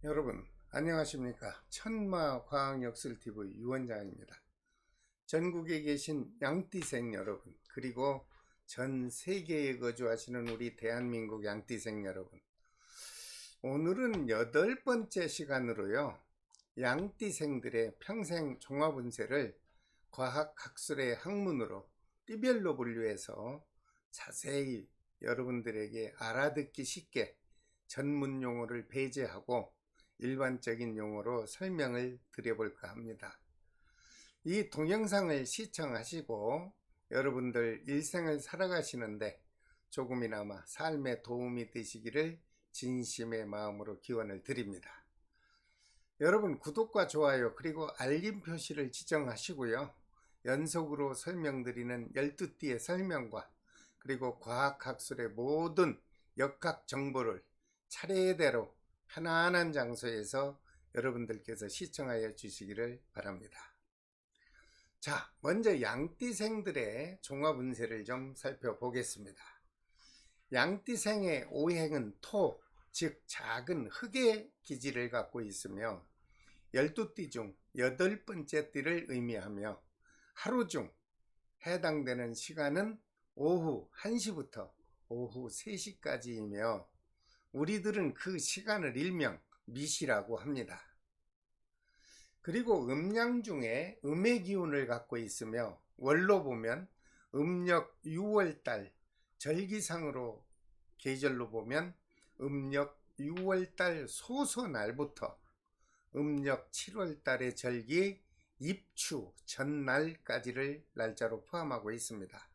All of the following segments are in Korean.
여러분 안녕하십니까. 천마과학역술TV 유원장입니다. 전국에 계신 양띠생 여러분, 그리고 전 세계에 거주하시는 우리 대한민국 양띠생 여러분, 오늘은 8번째 시간으로요, 양띠생들의 평생 종합운세를 과학학술의 학문으로 띠별로 분류해서 자세히 여러분들에게 알아듣기 쉽게 전문 용어를 배제하고 일반적인 용어로 설명을 드려볼까 합니다. 이 동영상을 시청하시고 여러분들 일생을 살아가시는데 조금이나마 삶에 도움이 되시기를 진심의 마음으로 기원을 드립니다. 여러분, 구독과 좋아요 그리고 알림 표시를 지정하시고요, 연속으로 설명드리는 12띠의 설명과 그리고 과학학술의 모든 역학 정보를 차례대로 편안한 장소에서 여러분들께서 시청하여 주시기를 바랍니다. 자, 먼저 양띠생들의 종합운세를 좀 살펴보겠습니다. 양띠생의 오행은 토, 즉 작은 흙의 기질을 갖고 있으며 12띠 중 8번째 띠를 의미하며 하루 중 해당되는 시간은 오후 1시부터 오후 3시까지이며 우리들은 그 시간을 일명 미시라고 합니다. 그리고 음양 중에 음의 기운을 갖고 있으며 월로 보면 음력 6월달 절기상으로 계절로 보면 음력 6월달 소서날부터 음력 7월달의 절기 입추 전날까지를 날짜로 포함하고 있습니다.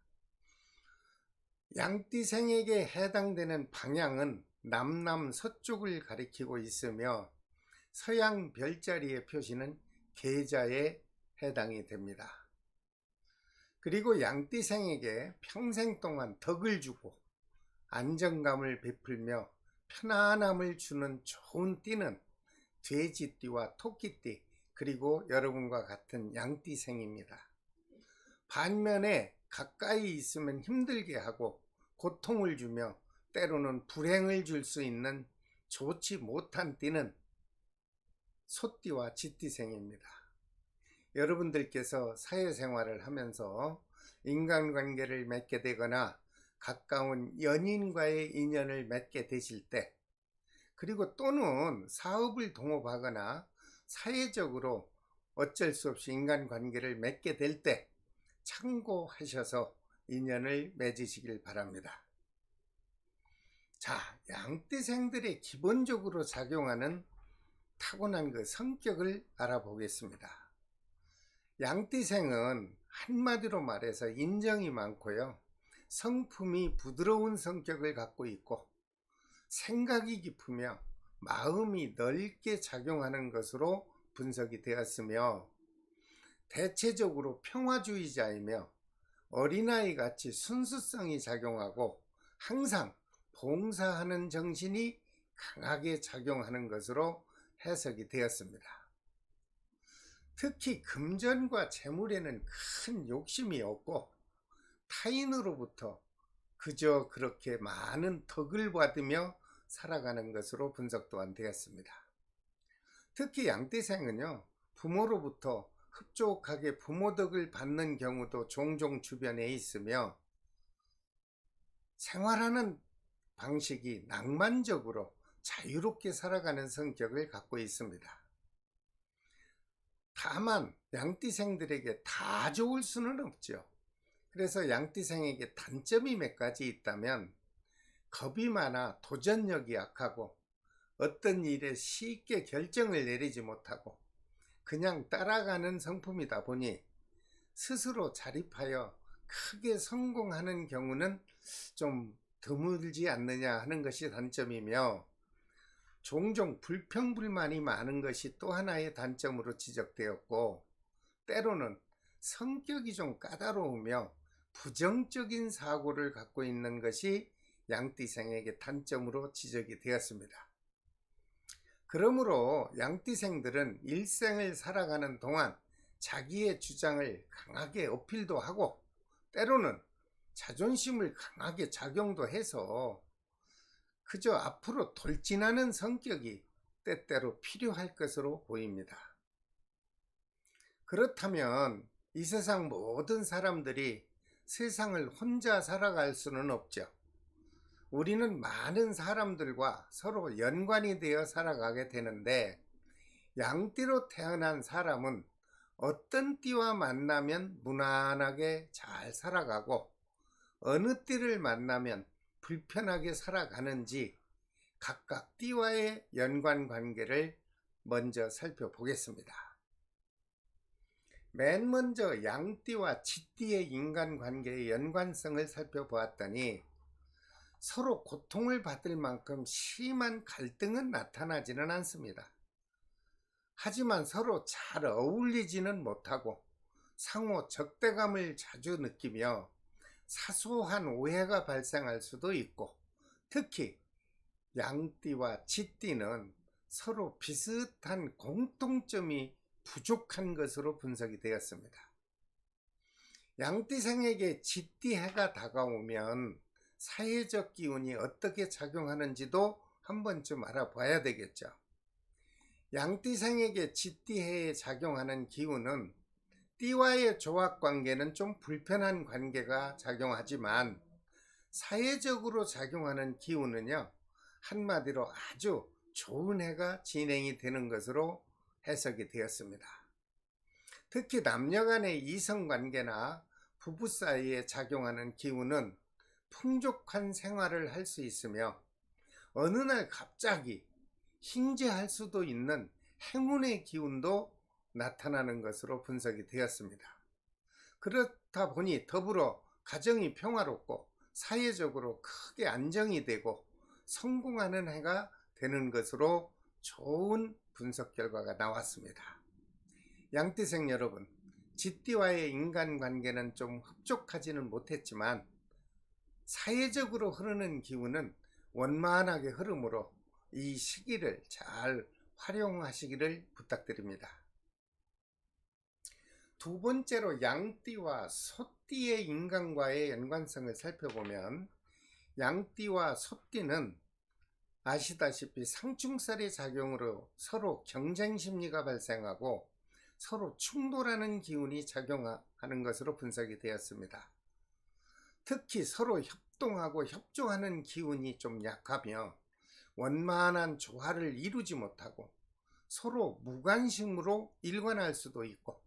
양띠생에게 해당되는 방향은 남남서쪽을 가리키고 있으며 서양 별자리의 표시는 계자에 해당이 됩니다. 그리고 양띠생에게 평생 동안 덕을 주고 안정감을 베풀며 편안함을 주는 좋은 띠는 돼지띠와 토끼띠, 그리고 여러분과 같은 양띠생입니다. 반면에 가까이 있으면 힘들게 하고 고통을 주며 때로는 불행을 줄 수 있는 좋지 못한 띠는 소띠와 쥐띠생입니다. 여러분들께서 사회생활을 하면서 인간관계를 맺게 되거나 가까운 연인과의 인연을 맺게 되실 때, 그리고 또는 사업을 동업하거나 사회적으로 어쩔 수 없이 인간관계를 맺게 될 때 참고하셔서 인연을 맺으시길 바랍니다. 자, 양띠생들의 기본적으로 작용하는 타고난 그 성격을 알아보겠습니다. 양띠생은 한마디로 말해서 인정이 많고요, 성품이 부드러운 성격을 갖고 있고 생각이 깊으며 마음이 넓게 작용하는 것으로 분석이 되었으며 대체적으로 평화주의자이며 어린아이 같이 순수성이 작용하고 항상 봉사하는 정신이 강하게 작용하는 것으로 해석이 되었습니다. 특히 금전과 재물에는 큰 욕심이 없고 타인으로부터 그저 그렇게 많은 덕을 받으며 살아가는 것으로 분석 또한 되었습니다. 특히 양띠생은요, 부모로부터 흡족하게 부모 덕을 받는 경우도 종종 주변에 있으며 생활하는 방식이 낭만적으로 자유롭게 살아가는 성격을 갖고 있습니다. 다만 양띠생들에게 다 좋을 수는 없죠. 그래서 양띠생에게 단점이 몇 가지 있다면 겁이 많아 도전력이 약하고 어떤 일에 쉽게 결정을 내리지 못하고 그냥 따라가는 성품이다 보니 스스로 자립하여 크게 성공하는 경우는 좀 드물지 않느냐 하는 것이 단점이며, 종종 불평불만이 많은 것이 또 하나의 단점으로 지적되었고, 때로는 성격이 좀 까다로우며 부정적인 사고를 갖고 있는 것이 양띠생에게 단점으로 지적이 되었습니다. 그러므로 양띠생들은 일생을 살아가는 동안 자기의 주장을 강하게 어필도 하고 때로는 자존심을 강하게 작용도 해서 그저 앞으로 돌진하는 성격이 때때로 필요할 것으로 보입니다. 그렇다면 이 세상 모든 사람들이 세상을 혼자 살아갈 수는 없죠. 우리는 많은 사람들과 서로 연관이 되어 살아가게 되는데, 양띠로 태어난 사람은 어떤 띠와 만나면 무난하게 잘 살아가고 어느 띠를 만나면 불편하게 살아가는지 각각 띠와의 연관 관계를 먼저 살펴보겠습니다. 맨 먼저 양띠와 쥐띠의 인간관계의 연관성을 살펴보았더니 서로 고통을 받을 만큼 심한 갈등은 나타나지는 않습니다. 하지만 서로 잘 어울리지는 못하고 상호 적대감을 자주 느끼며 사소한 오해가 발생할 수도 있고, 특히 양띠와 쥐띠는 서로 비슷한 공통점이 부족한 것으로 분석이 되었습니다. 양띠생에게 쥐띠해가 다가오면 사회적 기운이 어떻게 작용하는지도 한 번쯤 알아봐야 되겠죠. 양띠생에게 쥐띠해에 작용하는 기운은 띠와의 조합관계는 좀 불편한 관계가 작용하지만 사회적으로 작용하는 기운은요, 한마디로 아주 좋은 해가 진행이 되는 것으로 해석이 되었습니다. 특히 남녀 간의 이성관계나 부부 사이에 작용하는 기운은 풍족한 생활을 할 수 있으며 어느 날 갑자기 hin제할 수도 있는 행운의 기운도 나타나는 것으로 분석이 되었습니다. 그렇다 보니 더불어 가정이 평화롭고 사회적으로 크게 안정이 되고 성공하는 해가 되는 것으로 좋은 분석 결과가 나왔습니다. 양띠생 여러분, 쥐띠와의 인간관계는 좀 흡족하지는 못했지만 사회적으로 흐르는 기운은 원만하게 흐르므로 이 시기를 잘 활용하시기를 부탁드립니다. 두 번째로 양띠와 소띠의 인간과의 연관성을 살펴보면 양띠와 소띠는 아시다시피 상충살의 작용으로 서로 경쟁 심리가 발생하고 서로 충돌하는 기운이 작용하는 것으로 분석이 되었습니다. 특히 서로 협동하고 협조하는 기운이 좀 약하며 원만한 조화를 이루지 못하고 서로 무관심으로 일관할 수도 있고,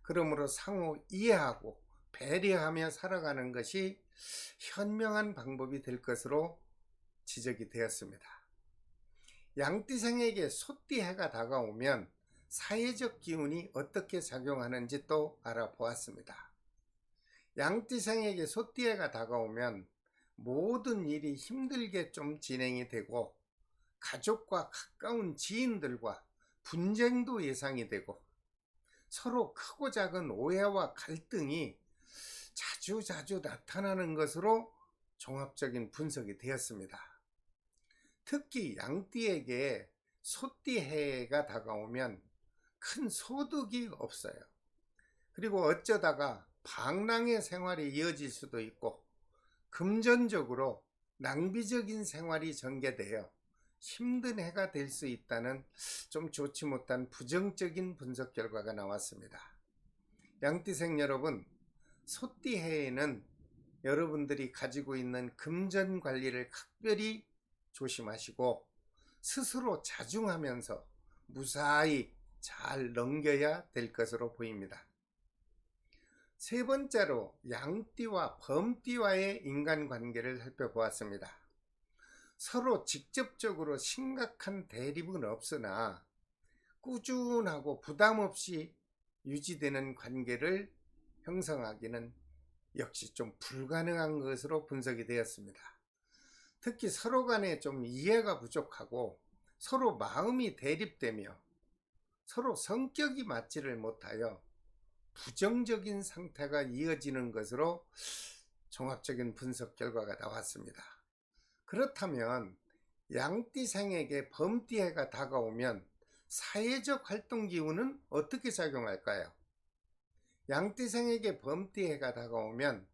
그러므로 상호 이해하고 배려하며 살아가는 것이 현명한 방법이 될 것으로 지적이 되었습니다. 양띠생에게 소띠해가 다가오면 사회적 기운이 어떻게 작용하는지 또 알아보았습니다. 양띠생에게 소띠해가 다가오면 모든 일이 힘들게 좀 진행이 되고 가족과 가까운 지인들과 분쟁도 예상이 되고 서로 크고 작은 오해와 갈등이 자주 나타나는 것으로 종합적인 분석이 되었습니다. 특히 양띠에게 소띠해가 다가오면 큰 소득이 없어요. 그리고 어쩌다가 방랑의 생활이 이어질 수도 있고 금전적으로 낭비적인 생활이 전개되어 힘든 해가 될 수 있다는 좀 좋지 못한 부정적인 분석 결과가 나왔습니다. 양띠생 여러분, 소띠해에는 여러분들이 가지고 있는 금전 관리를 각별히 조심하시고 스스로 자중하면서 무사히 잘 넘겨야 될 것으로 보입니다. 세 번째로 양띠와 범띠와의 인간관계를 살펴보았습니다. 서로 직접적으로 심각한 대립은 없으나 꾸준하고 부담 없이 유지되는 관계를 형성하기는 역시 좀 불가능한 것으로 분석이 되었습니다. 특히 서로 간에 좀 이해가 부족하고 서로 마음이 대립되며 서로 성격이 맞지를 못하여 부정적인 상태가 이어지는 것으로 종합적인 분석 결과가 나왔습니다. 그렇다면 양띠생에게 범띠해가 다가오면 사회적 활동 기운은 어떻게 작용할까요? 양띠생에게 범띠해가 다가오면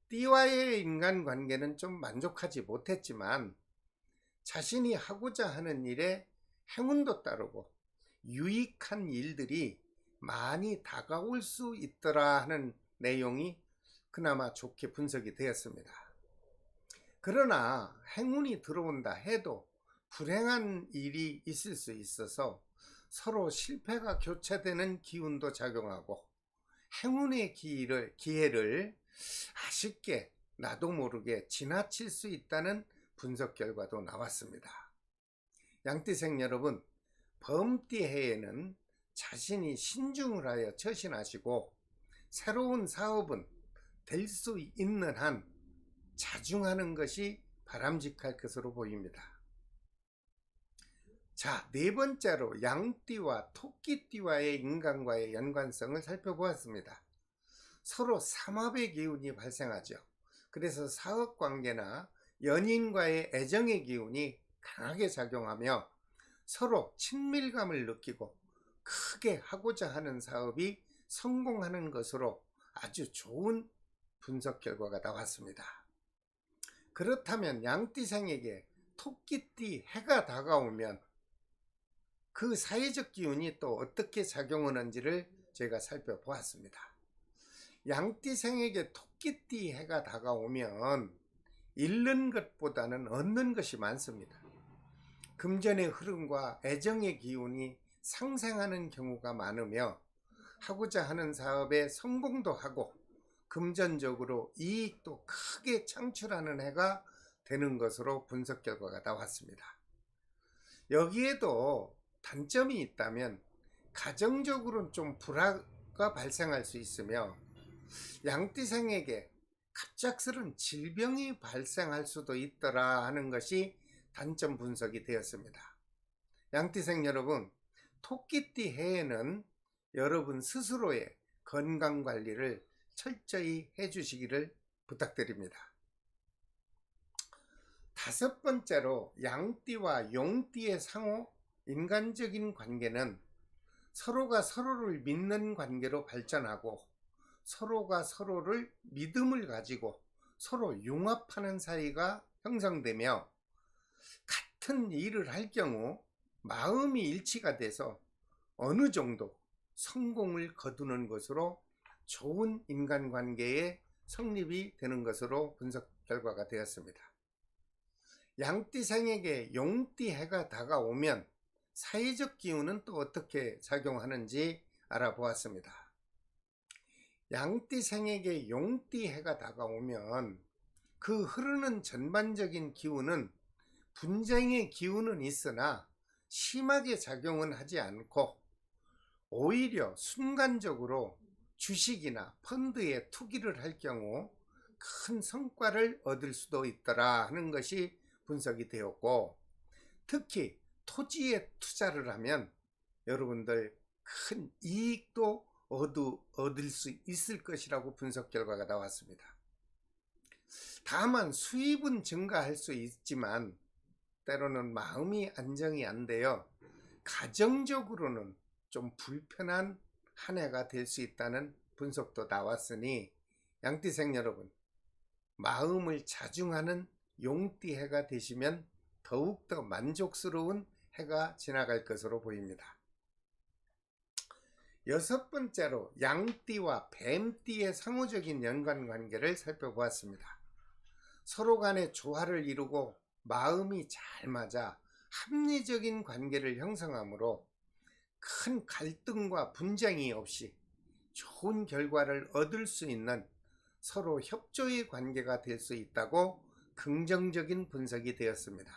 띠와의 인간관계는 좀 만족하지 못했지만 자신이 하고자 하는 일에 행운도 따르고 유익한 일들이 많이 다가올 수 있더라 하는 내용이 그나마 좋게 분석이 되었습니다. 그러나 행운이 들어온다 해도 불행한 일이 있을 수 있어서 서로 실패가 교차되는 기운도 작용하고 행운의 기회를 아쉽게 나도 모르게 지나칠 수 있다는 분석 결과도 나왔습니다. 양띠생 여러분, 범띠 해에는 자신이 신중을 하여 처신하시고 새로운 사업은 될 수 있는 한 자중하는 것이 바람직할 것으로 보입니다. 자, 네 번째로 양띠와 토끼띠와의 인간과의 연관성을 살펴보았습니다. 서로 삼합의 기운이 발생하죠. 그래서 사업관계나 연인과의 애정의 기운이 강하게 작용하며 서로 친밀감을 느끼고 크게 하고자 하는 사업이 성공하는 것으로 아주 좋은 분석 결과가 나왔습니다. 그렇다면 양띠생에게 토끼띠 해가 다가오면 그 사회적 기운이 또 어떻게 작용하는지를 제가 살펴보았습니다. 양띠생에게 토끼띠 해가 다가오면 잃는 것보다는 얻는 것이 많습니다. 금전의 흐름과 애정의 기운이 상생하는 경우가 많으며 하고자 하는 사업에 성공도 하고 금전적으로 이익도 크게 창출하는 해가 되는 것으로 분석 결과가 나왔습니다. 여기에도 단점이 있다면 가정적으로는 좀 불화가 발생할 수 있으며 양띠생에게 갑작스런 질병이 발생할 수도 있더라 하는 것이 단점 분석이 되었습니다. 양띠생 여러분, 토끼띠 해에는 여러분 스스로의 건강관리를 철저히 해주시기를 부탁드립니다. 다섯 번째로 양띠와 용띠의 상호 인간적인 관계는 서로가 서로를 믿는 관계로 발전하고 서로가 서로를 믿음을 가지고 서로 융합하는 사이가 형성되며 같은 일을 할 경우 마음이 일치가 돼서 어느 정도 성공을 거두는 것으로 좋은 인간관계의 성립이 되는 것으로 분석 결과가 되었습니다. 양띠생에게 용띠 해가 다가오면 사회적 기운은 또 어떻게 작용하는지 알아보았습니다. 양띠생에게 용띠 해가 다가오면 그 흐르는 전반적인 기운은 분쟁의 기운은 있으나 심하게 작용은 하지 않고 오히려 순간적으로 주식이나 펀드에 투기를 할 경우 큰 성과를 얻을 수도 있더라 하는 것이 분석이 되었고, 특히 토지에 투자를 하면 여러분들 큰 이익도 얻을 수 있을 것이라고 분석 결과가 나왔습니다. 다만 수입은 증가할 수 있지만 때로는 마음이 안정이 안 되어 가정적으로는 좀 불편한 한 해가 될 수 있다는 분석도 나왔으니 양띠생 여러분, 마음을 자중하는 용띠 해가 되시면 더욱더 만족스러운 해가 지나갈 것으로 보입니다. 여섯 번째로 양띠와 뱀띠의 상호적인 연관관계를 살펴보았습니다. 서로 간에 조화를 이루고 마음이 잘 맞아 합리적인 관계를 형성하므로 큰 갈등과 분쟁이 없이 좋은 결과를 얻을 수 있는 서로 협조의 관계가 될 수 있다고 긍정적인 분석이 되었습니다.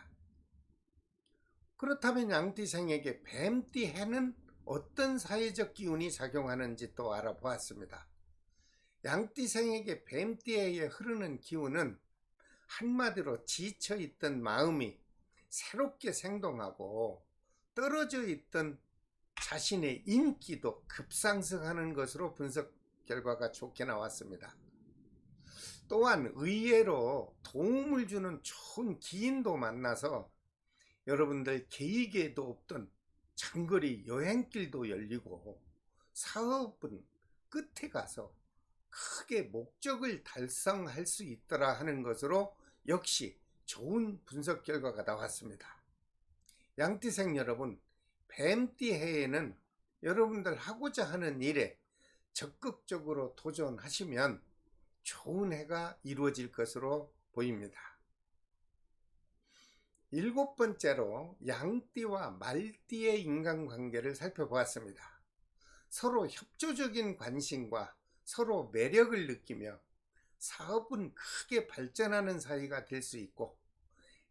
그렇다면 양띠생에게 뱀띠 해는 어떤 사회적 기운이 작용하는지 또 알아보았습니다. 양띠생에게 뱀띠에 흐르는 기운은 한마디로 지쳐있던 마음이 새롭게 생동하고 떨어져 있던 자신의 인기도 급상승하는 것으로 분석 결과가 좋게 나왔습니다. 또한 의외로 도움을 주는 좋은 기인도 만나서 여러분들 계획에도 없던 장거리 여행길도 열리고 사업은 끝에 가서 크게 목적을 달성할 수 있더라 하는 것으로 역시 좋은 분석 결과가 나왔습니다. 양띠생 여러분, 뱀띠 해에는 여러분들 하고자 하는 일에 적극적으로 도전하시면 좋은 해가 이루어질 것으로 보입니다. 7번째로 양띠와 말띠의 인간관계를 살펴보았습니다. 서로 협조적인 관심과 서로 매력을 느끼며 사업은 크게 발전하는 사이가 될 수 있고,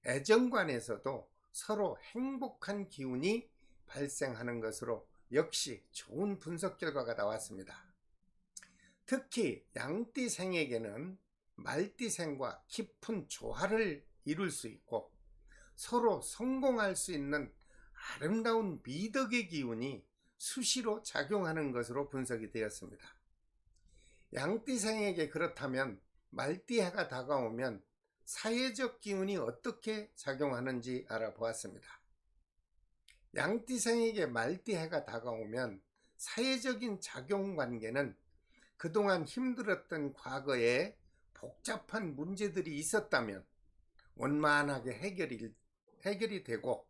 애정관에서도 서로 행복한 기운이 발생하는 것으로 역시 좋은 분석 결과가 나왔습니다. 특히 양띠생에게는 말띠생과 깊은 조화를 이룰 수 있고 서로 성공할 수 있는 아름다운 미덕의 기운이 수시로 작용하는 것으로 분석이 되었습니다. 양띠생에게 그렇다면 말띠해가 다가오면 사회적 기운이 어떻게 작용하는지 알아보았습니다. 양띠생에게 말띠해가 다가오면 사회적인 작용관계는 그동안 힘들었던 과거에 복잡한 문제들이 있었다면 원만하게 해결이 되고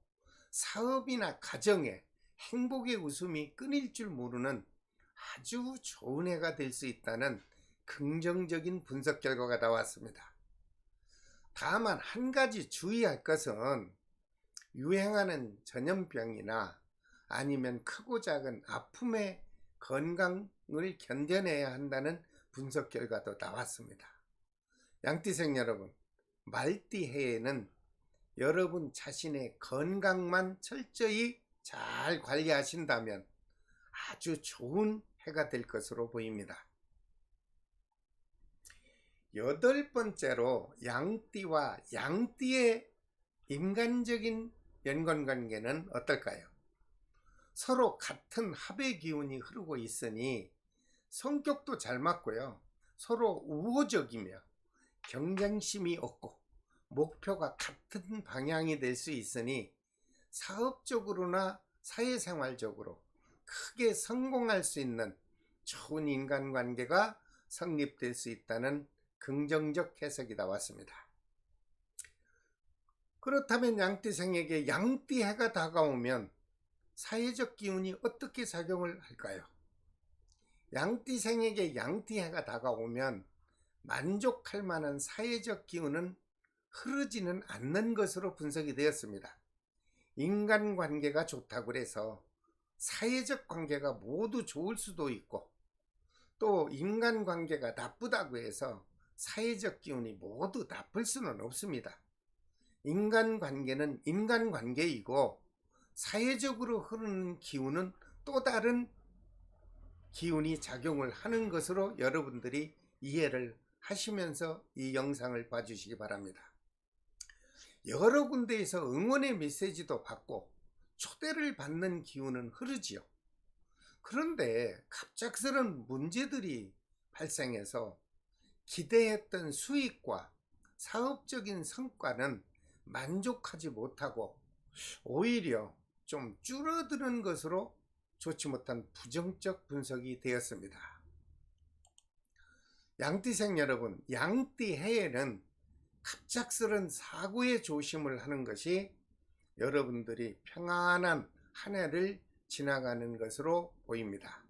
사업이나 가정에 행복의 웃음이 끊일 줄 모르는 아주 좋은 해가 될 수 있다는 긍정적인 분석 결과가 나왔습니다. 다만 한 가지 주의할 것은 유행하는 전염병이나 아니면 크고 작은 아픔의 건강을 견뎌내야 한다는 분석 결과도 나왔습니다. 양띠생 여러분, 말띠 해에는 여러분 자신의 건강만 철저히 잘 관리하신다면 아주 좋은 해가 될 것으로 보입니다. 8번째로 양띠와 양띠의 인간적인 연관관계는 어떨까요? 서로 같은 합의 기운이 흐르고 있으니 성격도 잘 맞고요. 서로 우호적이며 경쟁심이 없고 목표가 같은 방향이 될 수 있으니 사업적으로나 사회생활적으로 크게 성공할 수 있는 좋은 인간관계가 성립될 수 있다는 긍정적 해석이 나왔습니다. 그렇다면 양띠생에게 양띠해가 다가오면 사회적 기운이 어떻게 작용을 할까요? 양띠생에게 양띠해가 다가오면 만족할 만한 사회적 기운은 흐르지는 않는 것으로 분석이 되었습니다. 인간관계가 좋다고 해서 사회적 관계가 모두 좋을 수도 있고, 또 인간관계가 나쁘다고 해서 사회적 기운이 모두 나쁠 수는 없습니다. 인간관계는 인간관계이고 사회적으로 흐르는 기운은 또 다른 기운이 작용을 하는 것으로 여러분들이 이해를 하시면서 이 영상을 봐주시기 바랍니다. 여러 군데에서 응원의 메시지도 받고 초대를 받는 기운은 흐르지요. 그런데 갑작스런 문제들이 발생해서 기대했던 수익과 사업적인 성과는 만족하지 못하고 오히려 좀 줄어드는 것으로 좋지 못한 부정적 분석이 되었습니다. 양띠생 여러분, 양띠 해에는 갑작스런 사고에 조심을 하는 것이 여러분들이 평안한 한 해를 지나가는 것으로 보입니다.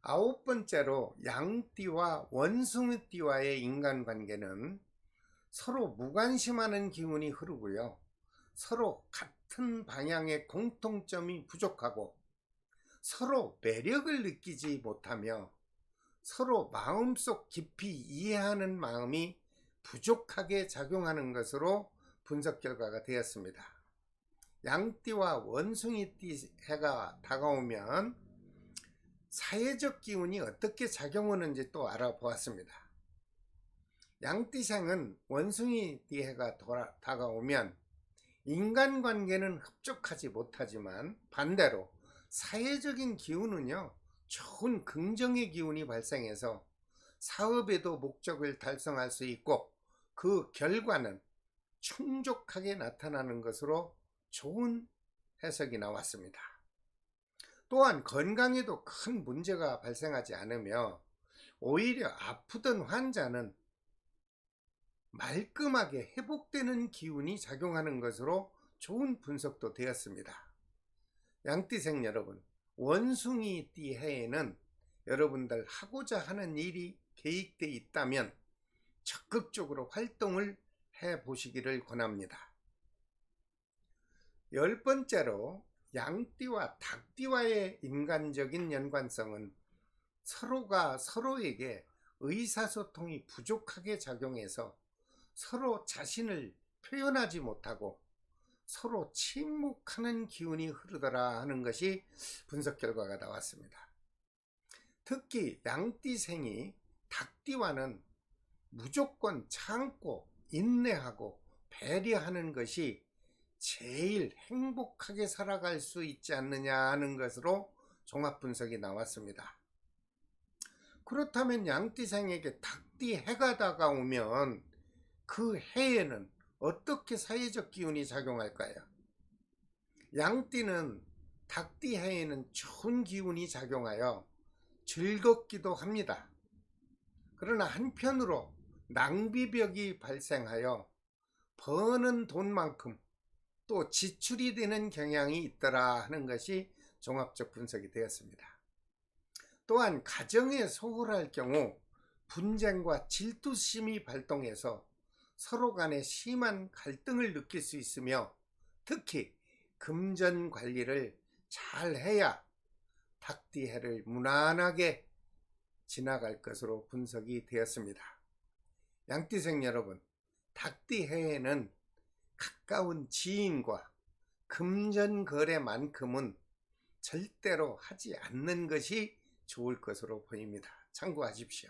9번째로 양띠와 원숭이띠와의 인간관계는 서로 무관심하는 기운이 흐르고요. 서로 같은 방향의 공통점이 부족하고 서로 매력을 느끼지 못하며 서로 마음속 깊이 이해하는 마음이 부족하게 작용하는 것으로 분석 결과가 되었습니다. 양띠와 원숭이띠 해가 다가오면 사회적 기운이 어떻게 작용하는지 또 알아보았습니다. 양띠생은 원숭이띠 해가 다가오면 인간관계는 흡족하지 못하지만 반대로 사회적인 기운은요, 좋은 긍정의 기운이 발생해서 사업에도 목적을 달성할 수 있고 그 결과는 충족하게 나타나는 것으로 좋은 해석이 나왔습니다. 또한 건강에도 큰 문제가 발생하지 않으며 오히려 아프던 환자는 말끔하게 회복되는 기운이 작용하는 것으로 좋은 분석도 되었습니다. 양띠생 여러분, 원숭이띠 해에는 여러분들 하고자 하는 일이 계획되어 있다면 적극적으로 활동을 해보시기를 권합니다. 10번째로 양띠와 닭띠와의 인간적인 연관성은 서로가 서로에게 의사소통이 부족하게 작용해서 서로 자신을 표현하지 못하고 서로 침묵하는 기운이 흐르더라 하는 것이 분석 결과가 나왔습니다. 특히 양띠생이 닭띠와는 무조건 참고 인내하고 배려하는 것이 제일 행복하게 살아갈 수 있지 않느냐 하는 것으로 종합 분석이 나왔습니다. 그렇다면 양띠생에게 닭띠 해가 다가오면 그 해에는 어떻게 사회적 기운이 작용할까요? 양띠는 닭띠 해에는 좋은 기운이 작용하여 즐겁기도 합니다. 그러나 한편으로 낭비벽이 발생하여 버는 돈만큼 또 지출이 되는 경향이 있더라 하는 것이 종합적 분석이 되었습니다. 또한 가정에 소홀할 경우 분쟁과 질투심이 발동해서 서로 간에 심한 갈등을 느낄 수 있으며 특히 금전 관리를 잘 해야 닭띠 해를 무난하게 지나갈 것으로 분석이 되었습니다. 양띠생 여러분, 닭띠 해에는 가까운 지인과 금전 거래만큼은 절대로 하지 않는 것이 좋을 것으로 보입니다. 참고하십시오.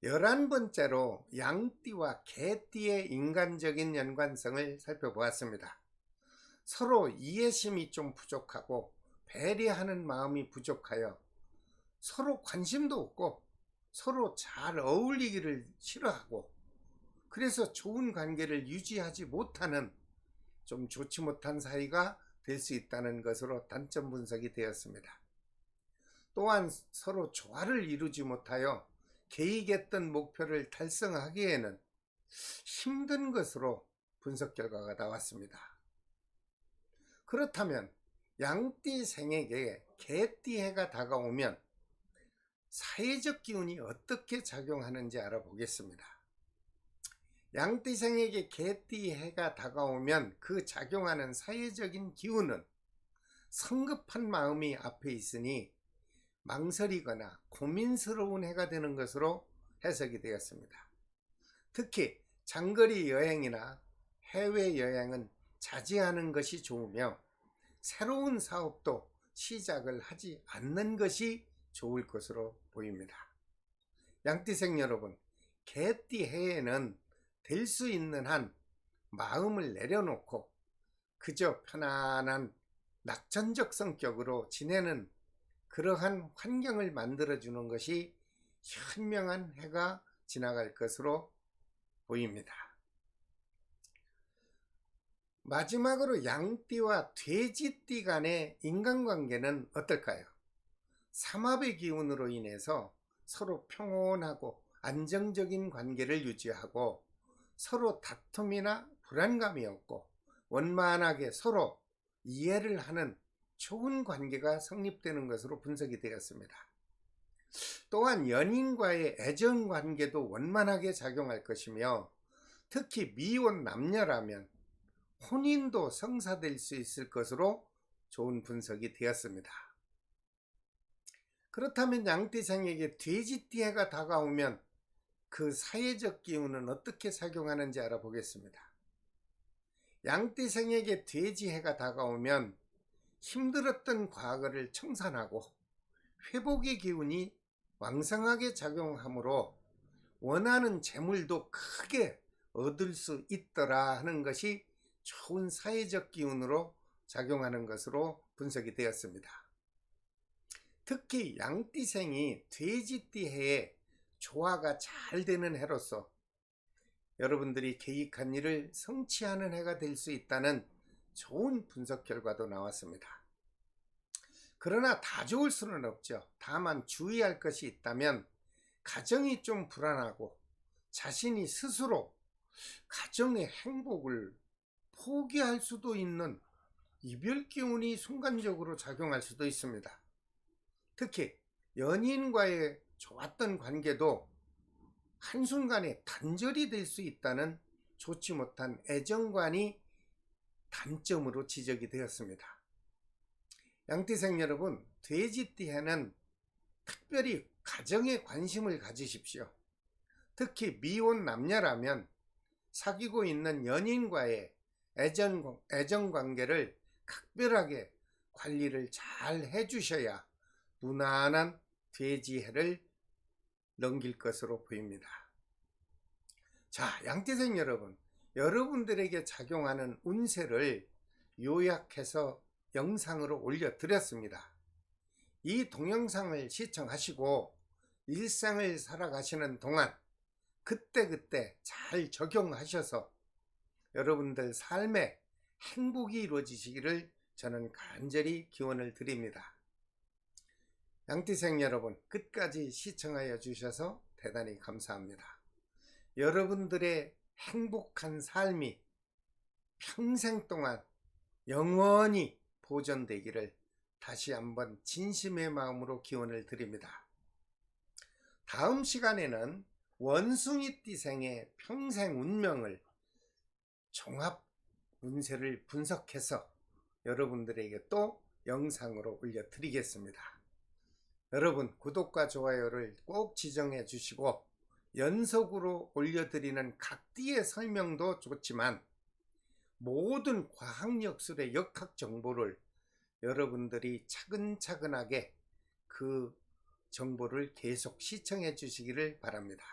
11번째로 양띠와 개띠의 인간적인 연관성을 살펴보았습니다. 서로 이해심이 좀 부족하고 배려하는 마음이 부족하여 서로 관심도 없고 서로 잘 어울리기를 싫어하고 그래서 좋은 관계를 유지하지 못하는 좀 좋지 못한 사이가 될 수 있다는 것으로 단점 분석이 되었습니다. 또한 서로 조화를 이루지 못하여 계획했던 목표를 달성하기에는 힘든 것으로 분석 결과가 나왔습니다. 그렇다면 양띠생에게 개띠 해가 다가오면 사회적 기운이 어떻게 작용하는지 알아보겠습니다. 양띠생에게 개띠 해가 다가오면 그 작용하는 사회적인 기운은 성급한 마음이 앞에 있으니 망설이거나 고민스러운 해가 되는 것으로 해석이 되었습니다. 특히 장거리 여행이나 해외여행은 자제하는 것이 좋으며 새로운 사업도 시작을 하지 않는 것이 좋을 것으로 보입니다. 양띠생 여러분, 개띠 해에는 될 수 있는 한 마음을 내려놓고 그저 편안한 낙천적 성격으로 지내는 그러한 환경을 만들어주는 것이 현명한 해가 지나갈 것으로 보입니다. 마지막으로 양띠와 돼지띠 간의 인간관계는 어떨까요? 삼합의 기운으로 인해서 서로 평온하고 안정적인 관계를 유지하고 서로 다툼이나 불안감이 없고 원만하게 서로 이해를 하는 좋은 관계가 성립되는 것으로 분석이 되었습니다. 또한 연인과의 애정관계도 원만하게 작용할 것이며 특히 미혼 남녀라면 혼인도 성사될 수 있을 것으로 좋은 분석이 되었습니다. 그렇다면 양띠생에게 돼지띠 해가 다가오면 그 사회적 기운은 어떻게 작용하는지 알아보겠습니다. 양띠생에게 돼지 해가 다가오면 힘들었던 과거를 청산하고 회복의 기운이 왕성하게 작용하므로 원하는 재물도 크게 얻을 수 있더라 하는 것이 좋은 사회적 기운으로 작용하는 것으로 분석이 되었습니다. 특히 양띠생이 돼지띠 해에 조화가 잘 되는 해로서 여러분들이 계획한 일을 성취하는 해가 될 수 있다는 좋은 분석 결과도 나왔습니다. 그러나 다 좋을 수는 없죠. 다만 주의할 것이 있다면 가정이 좀 불안하고 자신이 스스로 가정의 행복을 포기할 수도 있는 이별 기운이 순간적으로 작용할 수도 있습니다. 특히 연인과의 좋았던 관계도 한순간에 단절이 될 수 있다는 좋지 못한 애정관이 단점으로 지적이 되었습니다. 양띠생 여러분, 돼지띠에는 특별히 가정에 관심을 가지십시오. 특히 미혼 남녀라면 사귀고 있는 연인과의 애정관계를 각별하게 관리를 잘 해주셔야 무난한 돼지해를 넘길 것으로 보입니다. 자, 양띠생 여러분, 여러분들에게 작용하는 운세를 요약해서 영상으로 올려드렸습니다. 이 동영상을 시청하시고 일상을 살아가시는 동안 그때그때 잘 적용하셔서 여러분들 삶에 행복이 이루어지시기를 저는 간절히 기원을 드립니다. 양띠생 여러분, 끝까지 시청하여 주셔서 대단히 감사합니다. 여러분들의 행복한 삶이 평생 동안 영원히 보존되기를 다시 한번 진심의 마음으로 기원을 드립니다. 다음 시간에는 원숭이띠생의 평생 운명을 종합 운세를 분석해서 여러분들에게 또 영상으로 올려드리겠습니다. 여러분, 구독과 좋아요를 꼭 지정해 주시고 연속으로 올려드리는 각 띠의 설명도 좋지만 모든 과학역술의 역학 정보를 여러분들이 차근차근하게 그 정보를 계속 시청해 주시기를 바랍니다.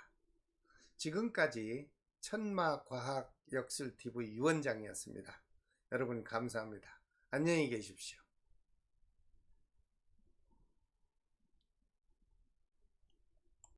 지금까지 천마과학역술TV 유원장이었습니다. 여러분 감사합니다. 안녕히 계십시오.